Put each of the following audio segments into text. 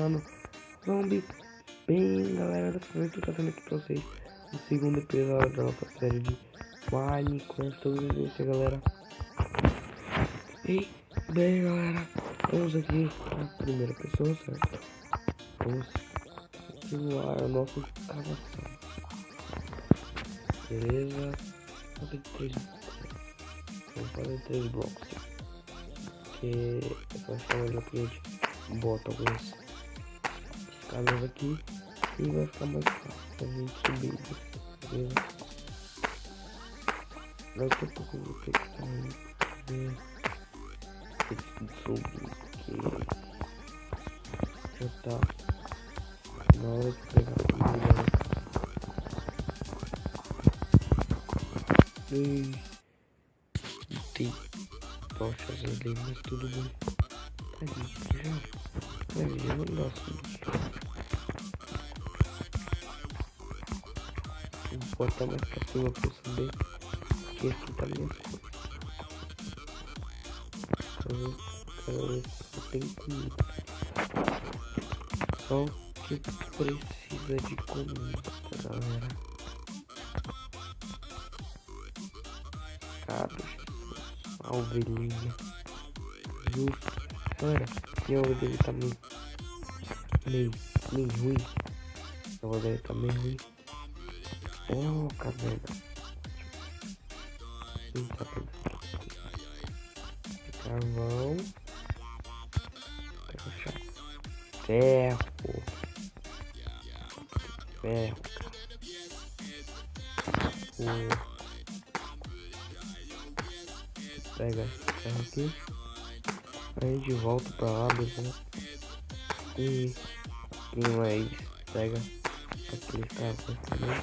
mano. Zombie. Bem, galera, dessa vez eu tô trazendo aqui pra vocês o segundo episódio da nossa série de Minecraft. Sobrevivência, galera. E, bem, galera, vamos aqui a primeira pessoa, certo? Vamos continuar a nossa escavação. Beleza. Vamos fazer 3 blocos. Que essa chave aqui a gente bota algumas escadas aqui e vai ficar mais fácil pra gente subir. Beleza? Daqui a pouco eu vou ter que sair subir, porque já tá na hora de pegar a comida. E tem tochas ali, mas tudo bem. Ali, já não gosto disso. Vou botar mais pra cima pra eu saber que aqui tá minha coisa. Quero ver se tem comida. Só que precisa de comida, galera. A ovelhinha. Justo. Galera, minha ovelha tá meio ruim. A ovelha tá meio ruim. Oh, caverna. Tá carvão. Ferro. Pega esse ferro aqui. Aí a gente volta pra lá, beleza? E quem mais pega aquele carro também.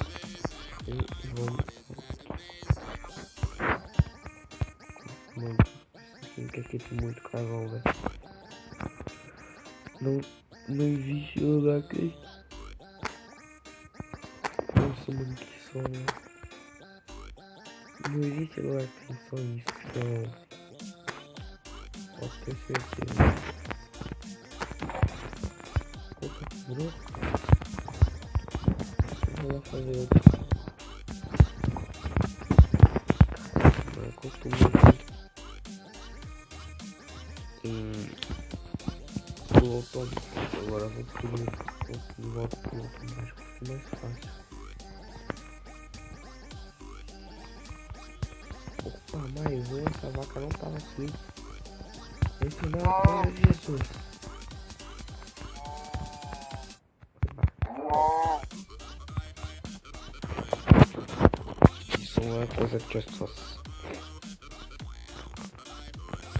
E vamos. Mano, aqui tem muito carvão, velho. Não existe lugar aqui. Nossa, mano, que sonho. Não existe lugar que tem só isso, então. Posso ter certeza. Opa, quebrou? Vou lá fazer outro. Não costumo muito. O automático. Agora vou pedir de volta pro automático, fica mais fácil. Opa, mais um, essa vaca não tava aqui. Esse não é Jesus. Isso não é coisa de Jesus.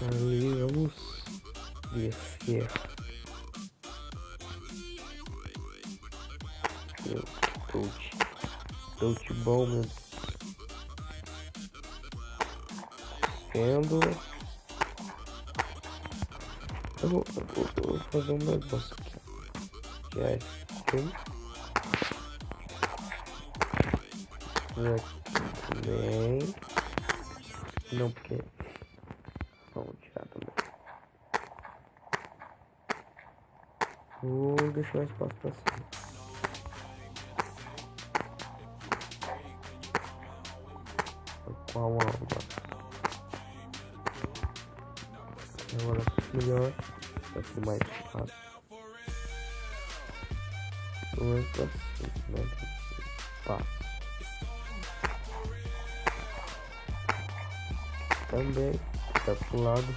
Ali vamos descer. Touch bom, meu. Vendo. Eu vou fazer um negócio aqui. Que é assim. Também. Não, porque. Vamos tirar também. Vou deixar o espaço pra cima. Qual alma? Agora melhor, vai ser mais fácil. Não é pra cima, né? Fácil. Também tá pro lado.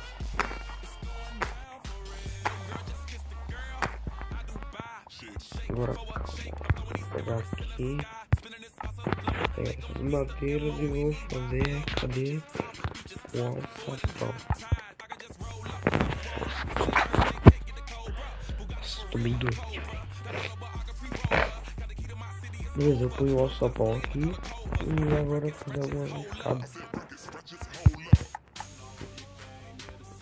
Agora calma. Vou pegar aqui. Essas madeiras e vou fazer. Cadê? O alçapão. Tô bem doente. Beleza, eu ponho o alçapão aqui. E agora eu vou fazer algumas escadas.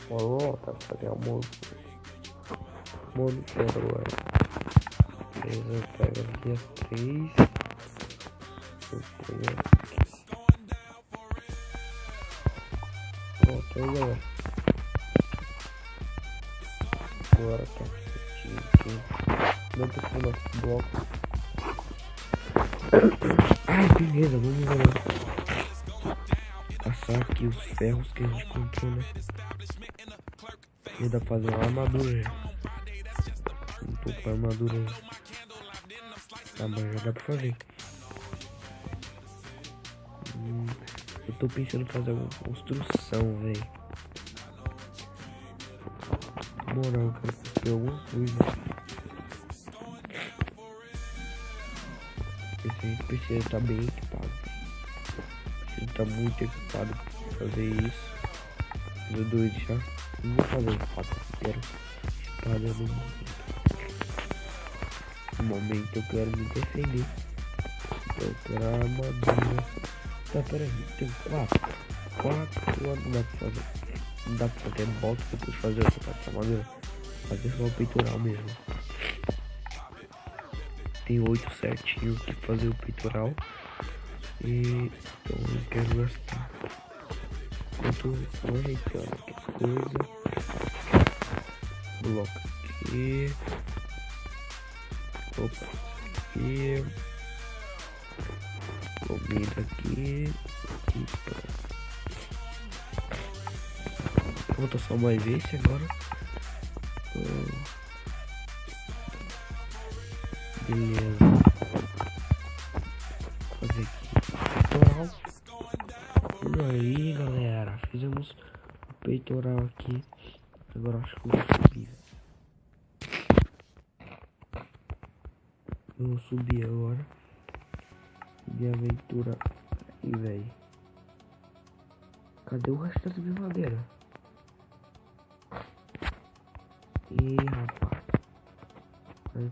Ó, tá fazendo almoço. Quero agora. Beleza, eu pego aqui as 3. Pronto, aí galera. Agora tá aqui. Não tô com o nosso bloco. Ai, beleza, vamos lá. Passar aqui os ferros que a gente comprou, né? E dá pra fazer uma armadura. Não tô com a armadura. Tá, mas já dá pra fazer. Eu tô pensando em fazer uma construção, velho. Moral, eu quero construir alguma coisa. Esse a gente precisa estar bem equipado. Precisa estar muito equipado pra fazer isso. Eu doido já. Não vou fazer espada, quero espada no momento. No momento eu quero me defender. Então eu quero a armadura. Tá, peraí, tem 4. Não dá pra fazer. Não dá pra fazer bota depois fazer outra parte de armadura. Fazer só o peitoral mesmo. Tem 8 certinho que fazer o peitoral. E então eu quero gastar. Enquanto eu vou ajeitando aqui as coisas. Bloco aqui. Opa, aqui. Comida aqui. E pronto. Falta só mais esse agora. Beleza. Vou fazer aqui peitoral. E aí, galera, fizemos o peitoral aqui. Agora acho que eu vou subir. Eu vou subir agora. De aventura. Aí, velho. Cadê o resto das minhas madeiras? Ih, rapaz. Mas,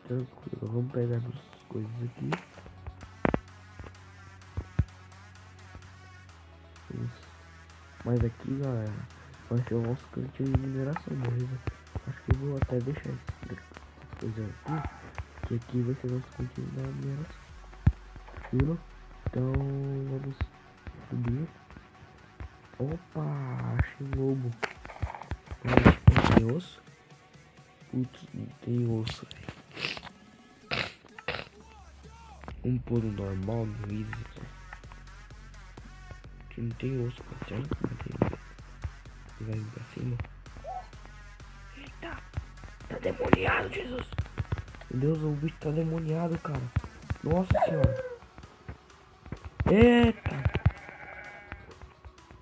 tranquilo. Vamos pegar as coisas aqui. Isso. Mas aqui, galera, vai ser o nosso cantinho de mineração, beleza? Acho que eu vou até deixar esse coisa aqui. Que aqui vai ser o nosso cantinho da mineração. Tranquilo? Então, vamos subir. Opa, achei um lobo. Tem osso? Putz, não tem osso, velho. Vamos pôr o normal no easy. Que não tem osso, cara. Vai vir pra cima. Eita, tá demoniado, Jesus. Meu Deus, o bicho tá demoniado, cara. Nossa senhora. Eita.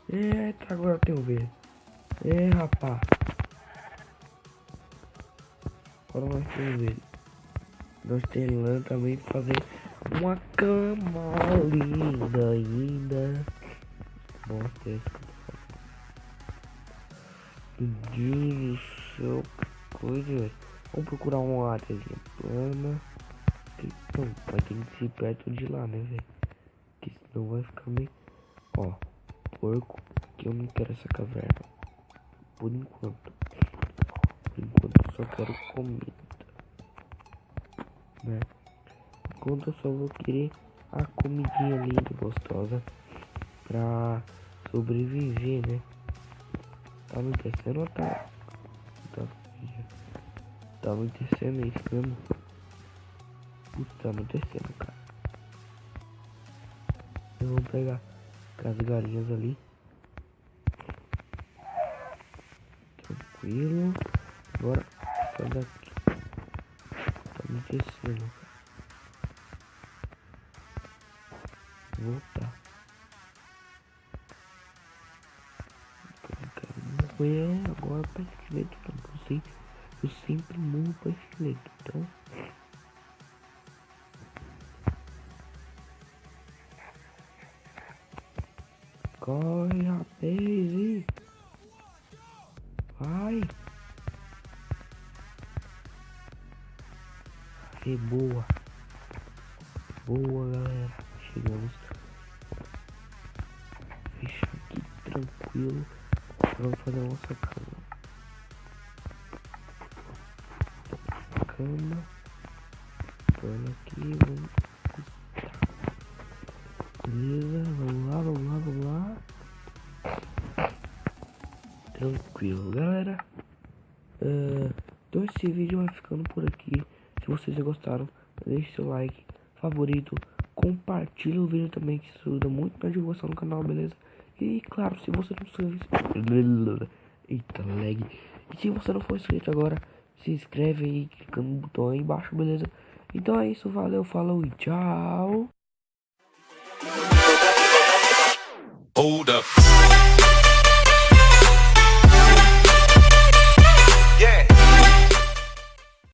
Eita, agora tem o ver. Rapaz. Agora nós temos ele. Nós temos lã também pra fazer uma cama linda ainda. Nossa, esse meu Deus do céu, que coisa, velho. Vamos procurar uma áreazinha plana. Então, vai ter que ser perto de lá, né, velho? Porque senão vai ficar meio... Ó, porco, que eu não quero essa caverna. Por enquanto. Por enquanto eu só quero comida, né? Enquanto eu só vou querer a comidinha linda e gostosa pra sobreviver, né? Tá anoitecendo ou tá? Tá anoitecendo, é isso mesmo? Putz, tá anoitecendo, cara. Eu vou pegar as galinhas ali. Tranquilo. Agora, sai daqui. Tá anoitecendo, cara. Voltar. Eu quero morrer agora pra esqueleto, não. Eu sempre morro pra esqueleto, então. Corre, rapaz. Vai. E boa. Boa, galera. Chegamos. Fechar aqui tranquilo. Vamos fazer a nossa cama. Põe aqui, vamos. Beleza, vamos lá. Tranquilo, galera. Então esse vídeo vai ficando por aqui. Se vocês gostaram, deixe seu like, favorito, compartilhe o vídeo também, que isso ajuda muito na divulgação do canal, beleza? E claro, se você não for inscrito... Eita, lag. E se você não for inscrito agora, se inscreve aí, clicando no botão aí embaixo, beleza? Então é isso, valeu, falou e tchau! Hold up.